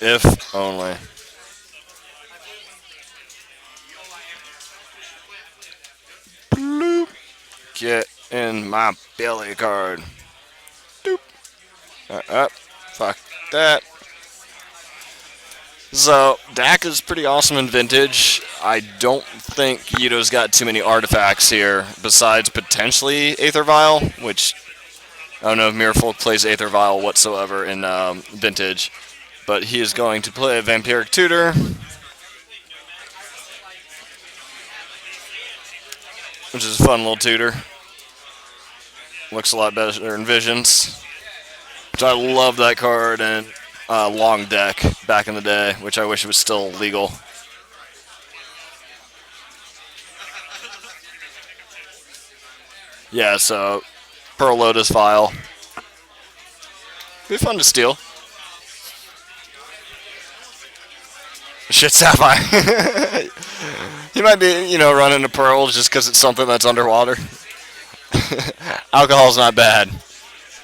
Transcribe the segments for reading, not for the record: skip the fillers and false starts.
If only. Bloop. Get in my belly card. Doop. Up. Fuck that. So, Dak is pretty awesome in Vintage. I don't think Yuto's got too many artifacts here, besides potentially Aether Vial, which I don't know if Mirrorfolk plays Aether Vial whatsoever in Vintage. But he is going to play a Vampiric Tutor. Which is a fun little tutor. Looks a lot better in Visions. Which I love that card in Long Deck back in the day, which I wish it was still legal. Yeah, so Pearl Lotus Vial. Be fun to steal. Shit Sapphire. You might be, running a Pearl just because it's something that's underwater. Alcohol's not bad.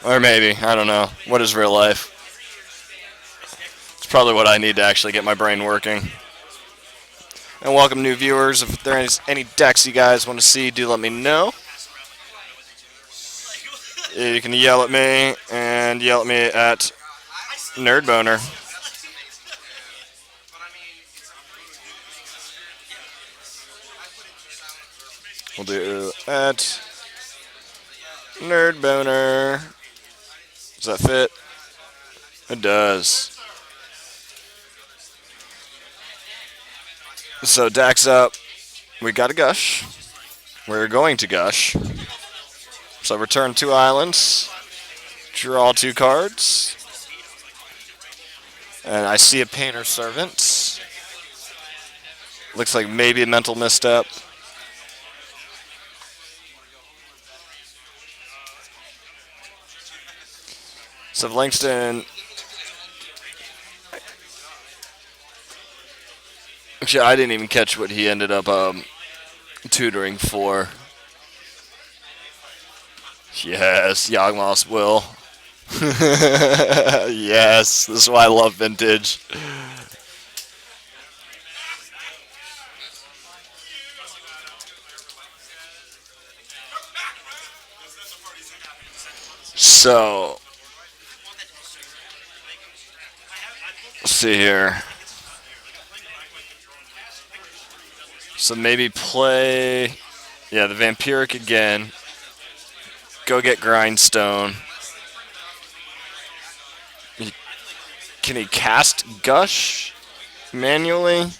Or maybe, I don't know. What is real life? It's probably what I need to actually get my brain working. And welcome new viewers. If there is any decks you guys want to see, do let me know. You can yell at me and yell at me at Nerdboner. We'll do at Nerdboner. Does that fit? It does. So Dak's up. We got a Gush. We're going to Gush. So return 2 islands. Draw 2 cards. And I see a Painter Servant. Looks like maybe a mental misstep. So Langston. Actually, I didn't even catch what he ended up tutoring for. Yes, Yawgmoth's Will. Yes, this is why I love Vintage. So, let's see here. So maybe play, the Vampiric again. Go get Grindstone. Can he cast Gush manually?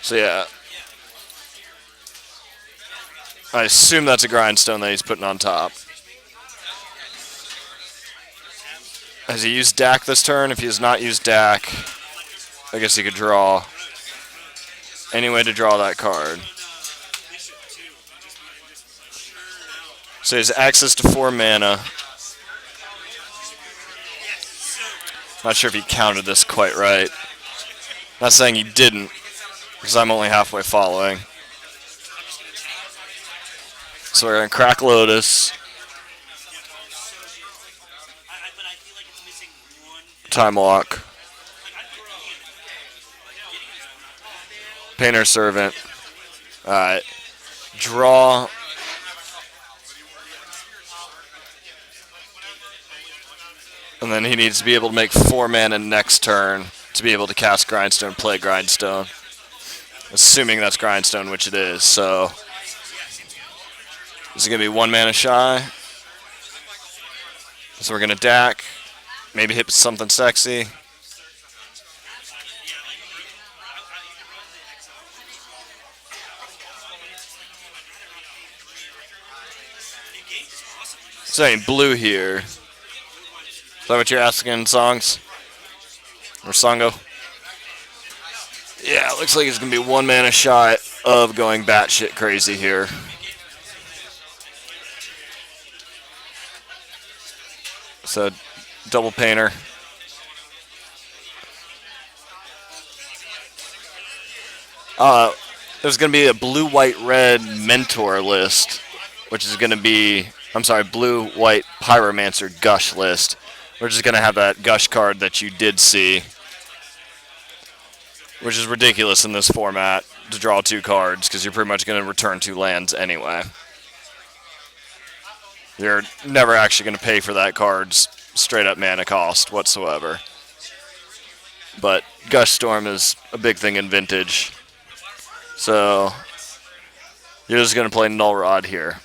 So yeah. I assume that's a Grindstone that he's putting on top. Has he used Dak this turn? If he has not used Dak, I guess he could draw. Any way to draw that card. So he has access to 4 mana. Not sure if he counted this quite right. Not saying he didn't, because I'm only halfway following. So we're going to crack Lotus. Time Walk. Painter Servant. Alright. Draw. And then he needs to be able to make 4 mana next turn to be able to cast Grindstone, play Grindstone. Assuming that's Grindstone, which it is, so. This is going to be 1 mana shy. So we're going to Dak. Maybe hit something sexy. Saying blue here. Is that what you're asking, Songs? Or Songo? Yeah, it looks like it's going to be 1 mana shy of going batshit crazy here. So, double Painter. there's going to be a blue, white, red mentor list, which is going to be, I'm sorry, blue, white, pyromancer gush list. We're just going to have that gush card that you did see, which is ridiculous in this format to draw 2 cards because you're pretty much going to return 2 lands anyway. You're never actually going to pay for that card's straight up mana cost whatsoever. But Gush Storm is a big thing in Vintage. So you're just going to play Null Rod here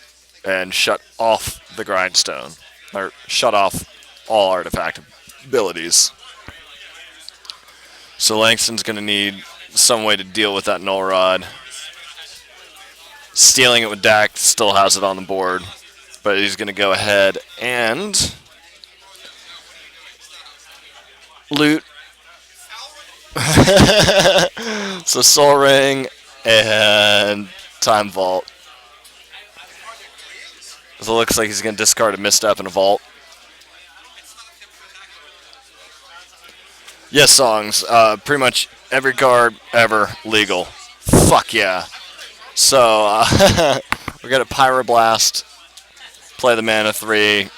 and shut off the Grindstone. Or shut off all artifact abilities. So Langston's going to need some way to deal with that Null Rod. Stealing it with Dact still has it on the board. But he's going to go ahead and loot. So Soul Ring and Time Vault. So it looks like he's going to discard a Misstep and a Vault. Yes, songs. Pretty much every card ever legal. Fuck yeah. So we're going to Pyroblast, play the mana 3,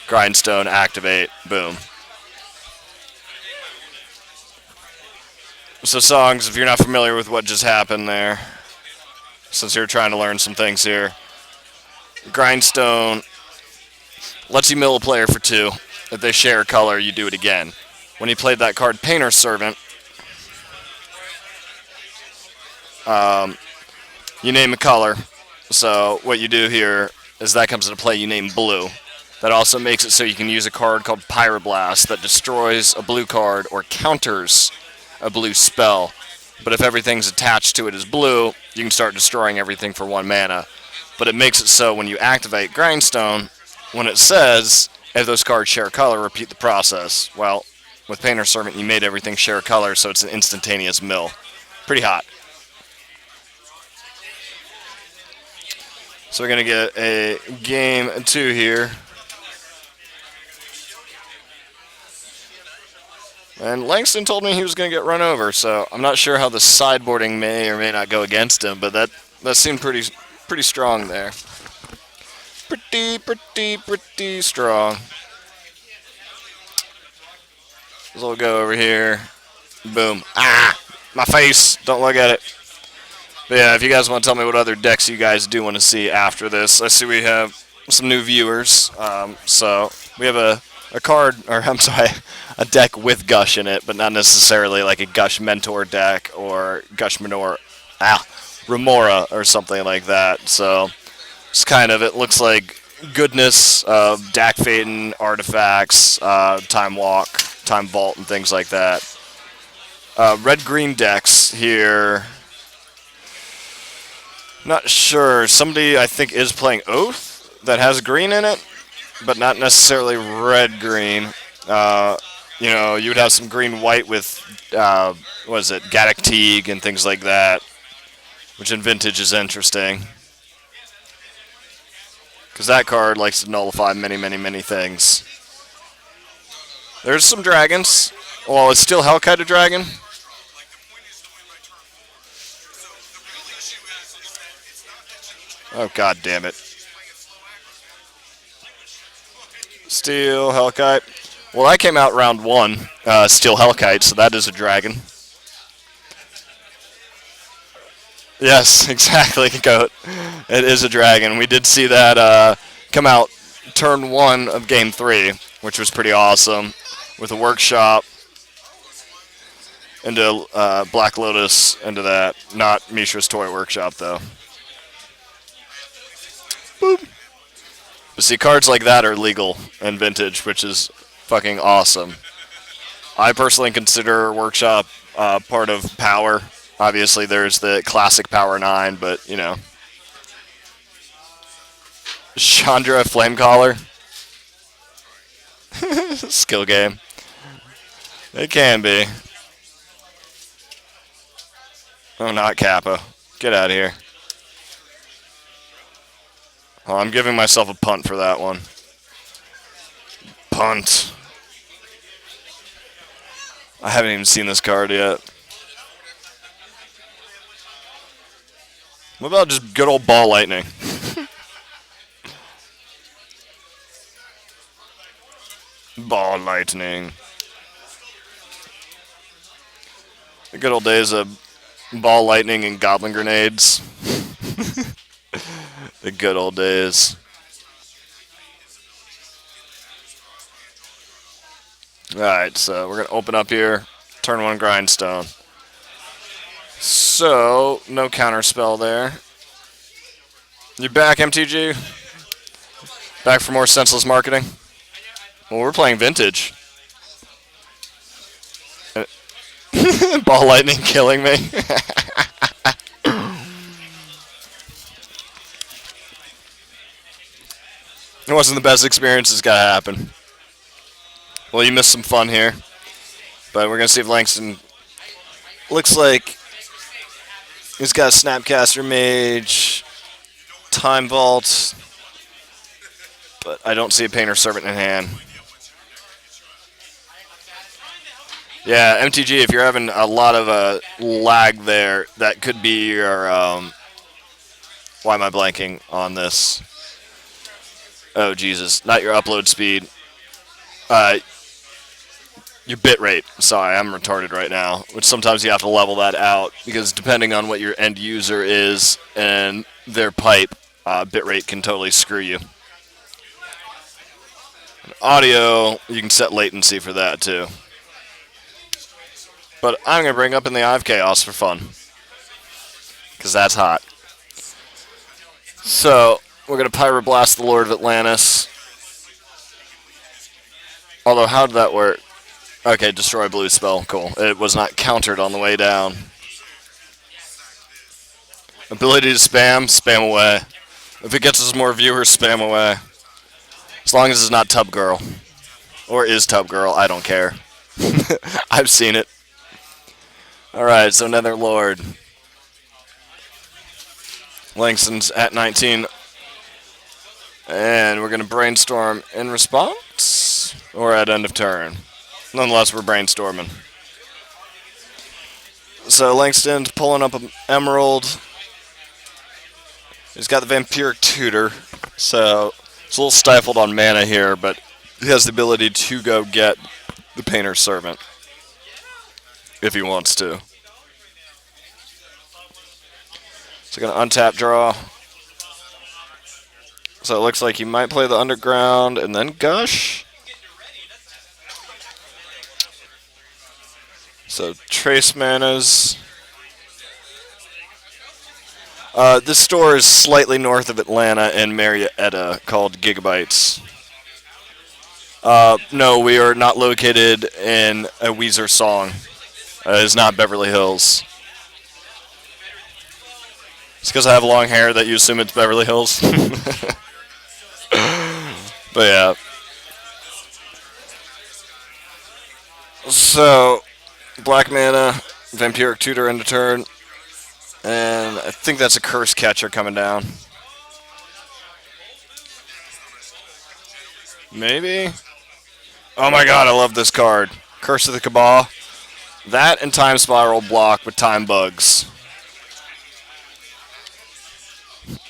Grindstone, activate, boom. So songs, if you're not familiar with what just happened there, since you're trying to learn some things here, Grindstone lets you mill a player for 2. If they share a color, you do it again. When you played that card, Painter's Servant, you name a color. So what you do here is that comes into play, you name blue. That also makes it so you can use a card called Pyroblast that destroys a blue card or counters a blue spell. But if everything's attached to it as blue, you can start destroying everything for 1 mana. But it makes it so when you activate Grindstone, when it says, if those cards share color, repeat the process. Well, with Painter's Servant, you made everything share color, so it's an instantaneous mill. Pretty hot. So we're going to get a game 2 here. And Langston told me he was going to get run over, so I'm not sure how the sideboarding may or may not go against him, but that seemed pretty strong there. Pretty strong. So we'll go over here. Boom. Ah! My face! Don't look at it. But yeah, if you guys want to tell me what other decks you guys do want to see after this, I see we have some new viewers. So we have a card, or I'm sorry, a deck with Gush in it, but not necessarily like a Gush Mentor deck or Gush Remora or something like that. So it's kind of, it looks like goodness of Dak Phaeton, artifacts, Time Walk, Time Vault, and things like that. Red-green decks here. Not sure. Somebody, I think, is playing Oath that has green in it, but not necessarily red-green. You know, you would have some green-white with, what is it, Gaddock Teague and things like that, which in Vintage is interesting. Because that card likes to nullify many things. There's some dragons. Well, it's still Hellkite a dragon? Oh, god damn it. Steel Hellkite. Well, I came out round 1, Steel Hellkite, so that is a dragon. Yes, exactly, Goat. It is a dragon. We did see that come out turn 1 of Game 3, which was pretty awesome, with a workshop into Black Lotus into that. Not Mishra's Toy Workshop, though. Boop. But see, cards like that are legal in Vintage, which is fucking awesome. I personally consider Workshop part of Power. Obviously, there's the classic Power 9, but, you know. Chandra Flamecaller. Skill game. It can be. Oh, not Kappa. Get out of here. Oh, I'm giving myself a punt for that one. Punt. I haven't even seen this card yet. What about just good old ball lightning? Ball lightning. The good old days of ball lightning and goblin grenades. The good old days. Alright, so we're going to open up here. Turn 1 grindstone. So, no counter spell there. You back, MTG? Back for more senseless marketing? Well, we're playing vintage. Ball lightning killing me. It wasn't the best experience. It's got to happen. Well, you missed some fun here. But we're going to see if Langston... Looks like he's got a Snapcaster Mage, Time Vault, but I don't see a Painter Servant in hand. Yeah, MTG, if you're having a lot of lag there, that could be your... why am I blanking on this? Oh, Jesus. Not your upload speed. Your bit rate. Sorry, I'm retarded right now. Which sometimes you have to level that out, because depending on what your end user is and their pipe, bit rate can totally screw you. And audio, you can set latency for that too. But I'm going to bring up in the Eye of Chaos for fun, because that's hot. So, we're going to Pyroblast the Lord of Atlantis. Although, how did that work? Okay, destroy blue spell. Cool. It was not countered on the way down. Ability to spam, spam away. If it gets us more viewers, spam away. As long as it's not Tub Girl. Or is Tub Girl, I don't care. I've seen it. Alright, so Nether Lord. Langston's at 19. And we're going to brainstorm in response? Or at end of turn? Nonetheless, we're brainstorming. So Langston's pulling up an Emerald. He's got the Vampiric Tutor. So it's a little stifled on mana here, but he has the ability to go get the Painter Servant. If he wants to. So going to untap draw. So it looks like he might play the Underground and then Gush. So trace manas. This store is slightly north of Atlanta in Marietta called Gigabytes. No, we are not located in a Weezer song. It's not Beverly Hills. It's because I have long hair that you assume it's Beverly Hills. But yeah. So, black mana, Vampiric Tutor end of turn. And I think that's a Curse Catcher coming down. Maybe? Oh my god, I love this card. Curse of the Cabal. That and Time Spiral block with Time Bugs.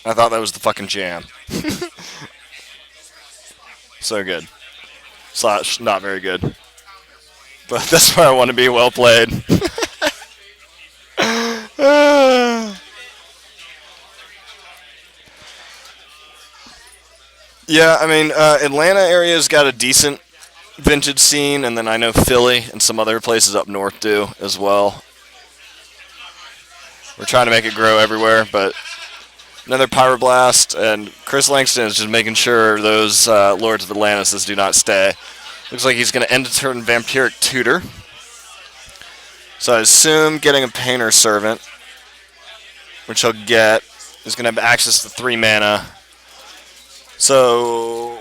I thought that was the fucking jam. So good. Slash, not very good. But that's where I want to be, well played. Yeah, I mean, Atlanta area's got a decent vintage scene, and then I know Philly and some other places up north do as well. We're trying to make it grow everywhere, but another Pyroblast, and Chris Langston is just making sure those Lords of Atlantis do not stay. Looks like he's going to end the turn Vampiric Tutor. So I assume getting a Painter Servant, which he'll get, is going to have access to 3 mana. So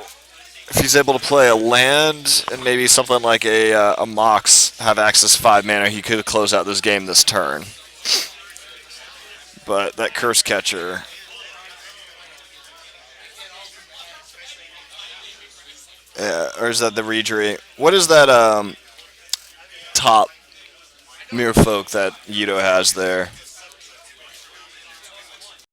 if he's able to play a land and maybe something like a Mox have access to 5 mana, he could close out this game this turn. But that Curse Catcher... Yeah, or is that the Reejerey? What is that top Merfolk that Yido has there?